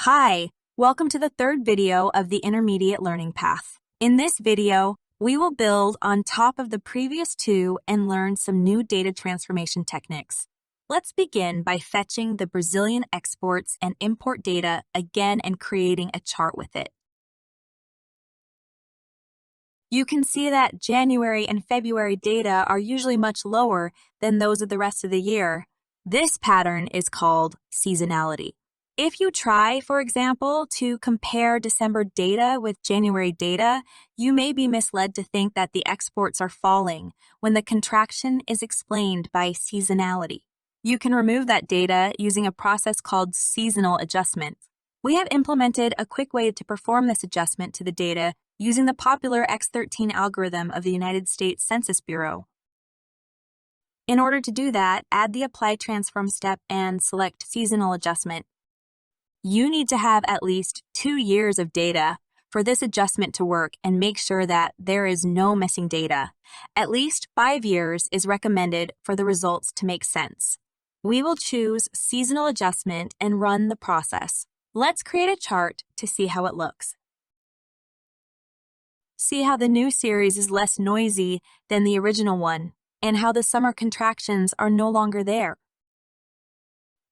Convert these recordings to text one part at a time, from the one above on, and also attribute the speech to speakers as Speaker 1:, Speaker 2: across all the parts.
Speaker 1: Hi, welcome to the third video of the Intermediate Learning Path. In this video, we will build on top of the previous two and learn some new data transformation techniques. Let's begin by fetching the Brazilian exports and import data again and creating a chart with it. You can see that January and February data are usually much lower than those of the rest of the year. This pattern is called seasonality. If you try, for example, to compare December data with January data, you may be misled to think that the exports are falling when the contraction is explained by seasonality. You can remove that data using a process called seasonal adjustment. We have implemented a quick way to perform this adjustment to the data using the popular X13 algorithm of the United States Census Bureau. In order to do that, add the Apply Transform step and select Seasonal Adjustment. You need to have at least 2 years of data for this adjustment to work and make sure that there is no missing data. At least 5 years is recommended for the results to make sense. We will choose Seasonal Adjustment and run the process. Let's create a chart to see how it looks. See how the new series is less noisy than the original one, and how the summer contractions are no longer there.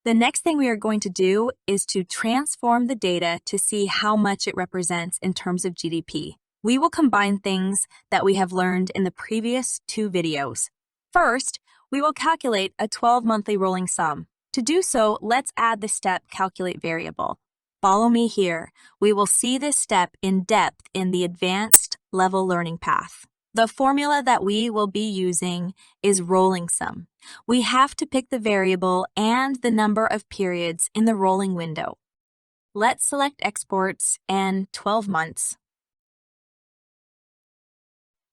Speaker 1: The next thing we are going to do is to transform the data to see how much it represents in terms of GDP. We will combine things that we have learned in the previous 2 videos. First, we will calculate a 12-monthly rolling sum. To do so, let's add the step Calculate Variable. Follow me here. We will see this step in depth in the Advanced Level Learning Path. The formula that we will be using is rolling sum. We have to pick the variable and the number of periods in the rolling window. Let's select Exports and 12 months.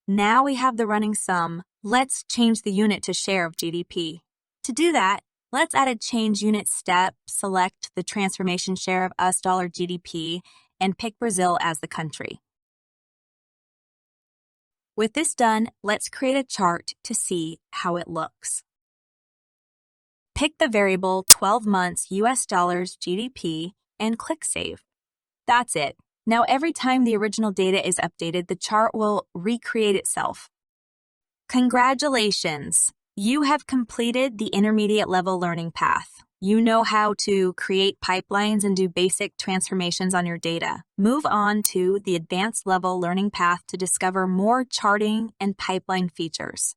Speaker 1: Now we have the running sum. Let's change the unit to share of GDP. To do that, let's add a change unit step, select the transformation share of US dollar GDP, and pick Brazil as the country. With this done, let's create a chart to see how it looks. Pick the variable 12 months US dollars GDP and click Save. That's it. Now every time the original data is updated, the chart will recreate itself. Congratulations! You have completed the intermediate level learning path. You know how to create pipelines and do basic transformations on your data. Move on to the advanced level learning path to discover more charting and pipeline features.